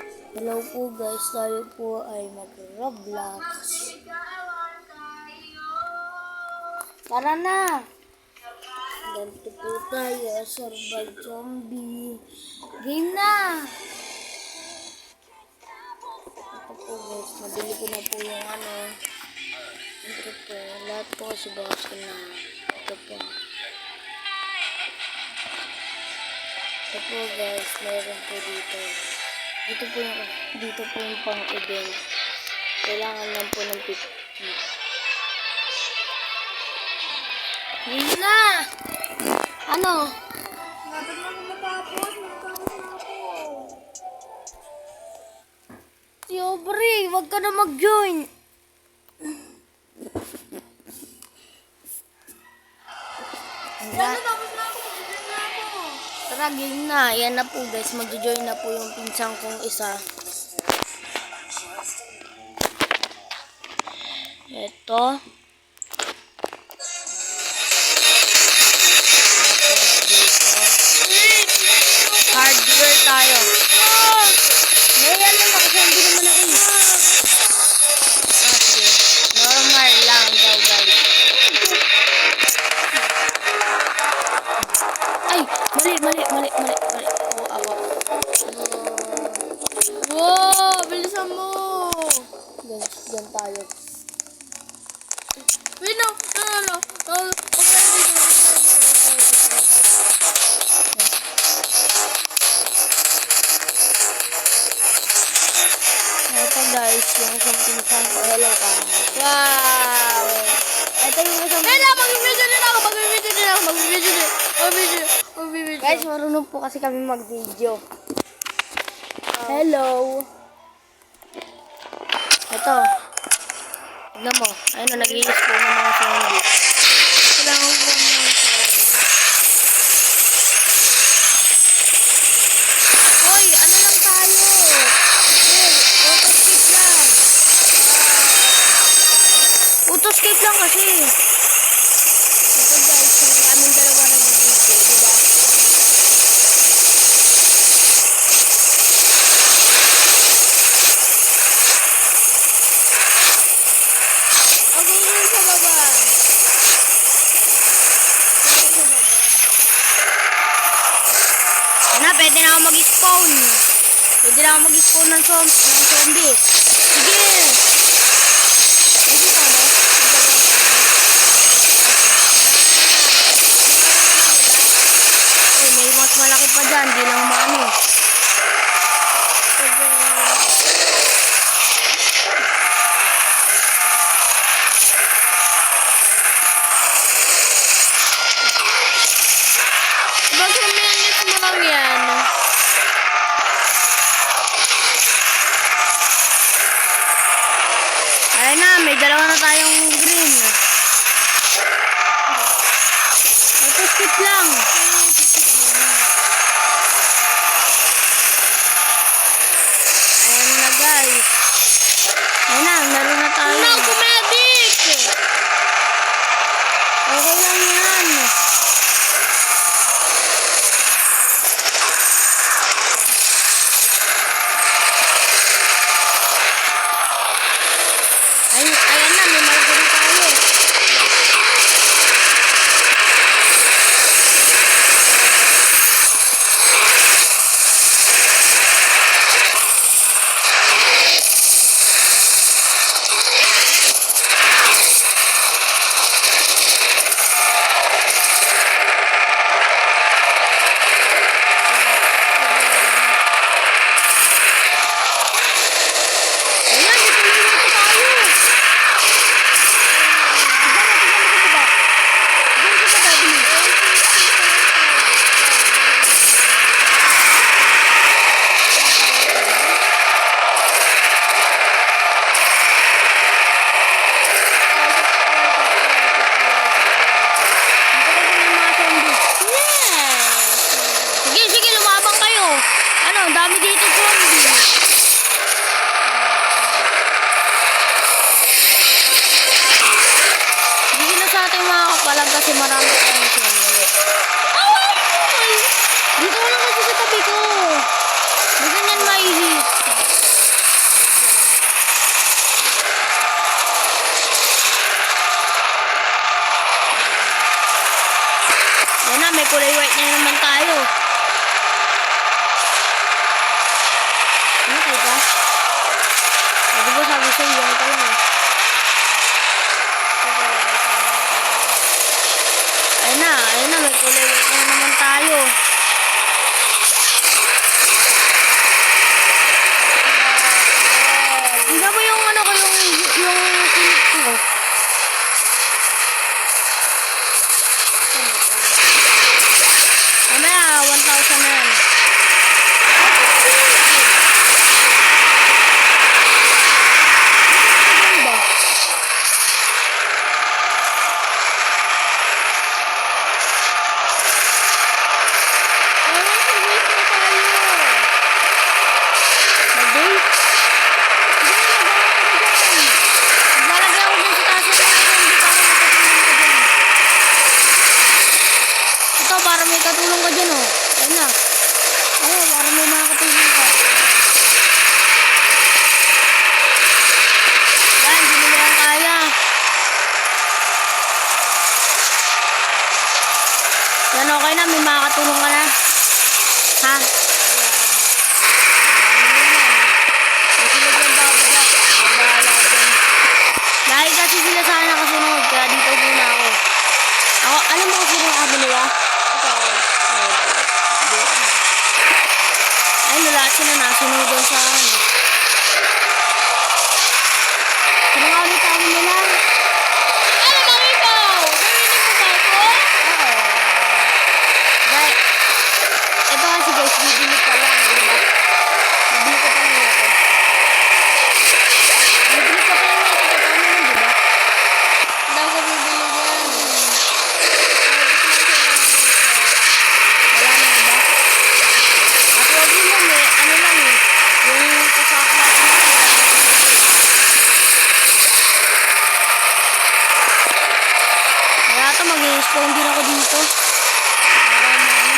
Hello po guys, tayo po ay mag-Roblox. Tara na! Ganito po tayo, survive zombie. Game na! Ito po guys, nabili ko na po yung ito po, lahat po kasi bawas ko na. Ito po. Ito po guys, meron po dito. Dito po yung pang-event. Kailangan lang po ng 50. Yun na! Ano? Dapat na ako matapos. Magkano na ako. Si Aubrey, wag ka na mag-join. Yan na, tapos na ako. Mag-join na ako. Tara, game na. Yan na po guys, mag-join na po yung pinsang kong isa. Ito. Hardware tayo. May ano na kasi hindi naman ako eh. Sige. Normal lang daw guys. Ay! Mali. Oo, ako. Wow, bilisan mo. Guys, dyan tayo. Wait, no. Okay, dito. Ito guys, yung isang pinsang ko. Hello ka. Wow. Ito yung isang Wait lang, mag-video din ako. Guys, marunong po kasi kami mag-video. Hello. Ito. Tignan mo. Ayun o, nag-i-spawn ng mga zombie. Kailangan ko ng Hoy, ano lang tayo? Autoscape lang. Autoscape lang kasi. Ito guys, yung aming dalawa nag-video, diba? ako yun sa baba. Ano, pwede na ako mag-spawn. Pwede na ako mag-spawn ng zombie. Sige! Nakikita mo? May mas malaki pa dyan. Di lang mano. Bakit minutes mo lang yan? Ayun na, may dalawa na tayong green. Ito skip lang. Ayun na guys. Ayun na, meron na tayo. No, kumedic! Okay lang yan. Ayan na, may malaki na tayo. Ayan, ituloy na tayo. Sige, lumabang kayo. Ano, ang dami dito zombie. Hindi na sa ating mga kapalag kasi marami tayong zombie. Dito lang kasi sa tabi ko. Hindi ganyan maihit. kulay white na naman tayo. Ano kayo ba? Di ba sabi sa'yo, yan ka lang eh. Ayun na, may kulay white na naman tayo. Tingnan mo yung ano ko, yung clip ko. Mamaya, 1,000 na yan. Ano ba? Mag-date? Maglalagay ako dyan sa taas ng ito para may katulong ka dyan, oh. Ayun na. Ayun, para may makakatulong ka. Yan, hindi mo yan kaya. Yan, okay na. May makakatulong ka na. Ha? Dahil kasi sila sana nakasunod, kaya dito muna ako. Alam mo kung sino ang amo nila? Ayun, lahat sila nasunod doon sa ano. Sino nga ulit amo nila? Ano bang ikaw? Narinig mo ba ako? Oo. Dahil, ito kasi guys, bibili pa lang, di ba? Bibili ko pa lang ito. Bibili ko pa lang ito, paano nun, di ba? Daw ko bibili dyan. Wala na ba? At wag mo lang eh, ano lang eh, yung kasakla ko na kaya ito, mag-i-spawn din ako dito. Para na ano.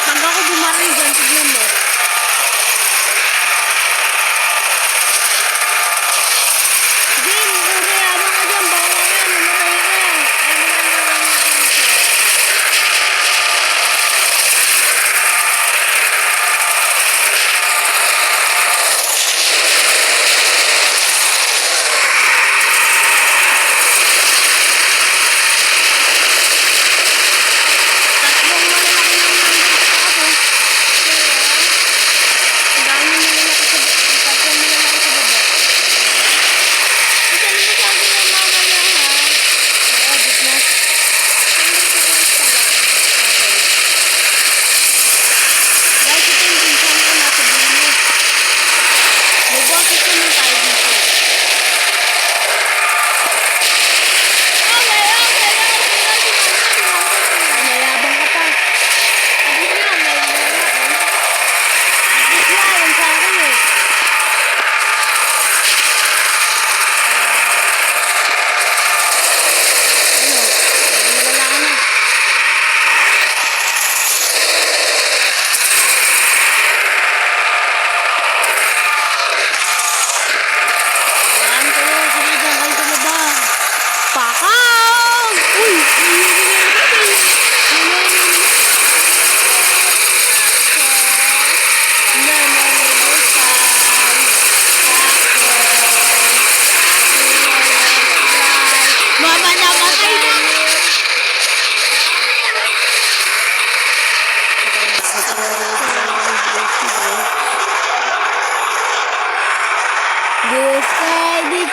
Pag ako bumarang dyan, tignan mo. Sige, uri, habang ka dyan, baka yan, namatay ka. Ano naman naman natin siya. Tatlong malalaki ng nandun sa ako.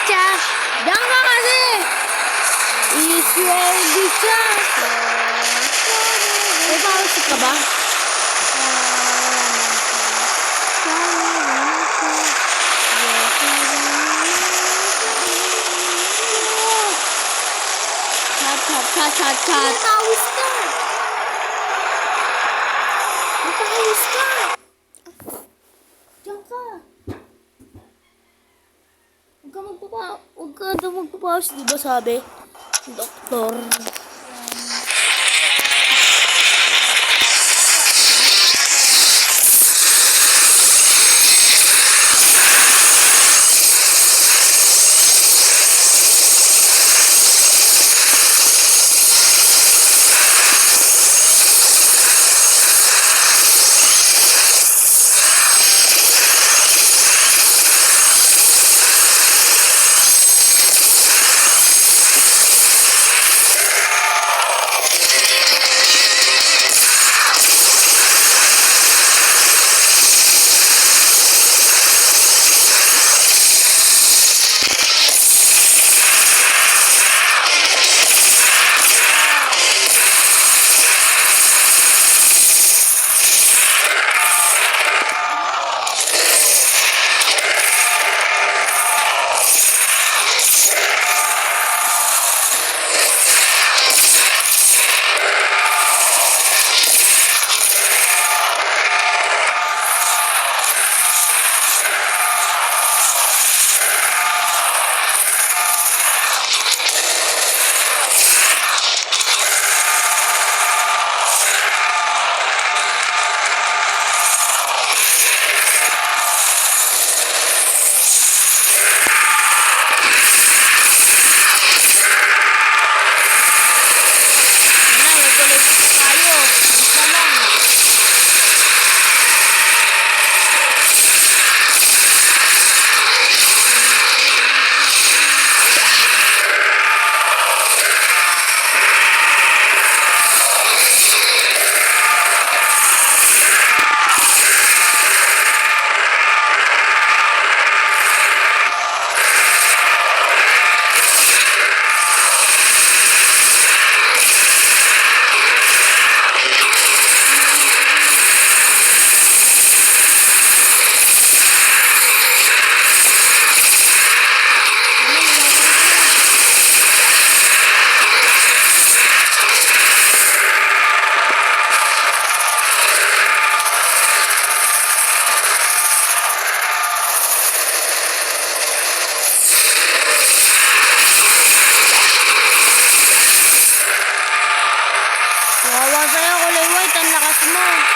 Bicha. Diyan ka kasi. Israel Bicha. May pause ka ba? Chat. Matawis ka. Matawis ka. Diyan ka. Huwag ka daw magpapaus, di ba sabi? Doktor. Wawa sa'yo, kulay white, ang lakas mo.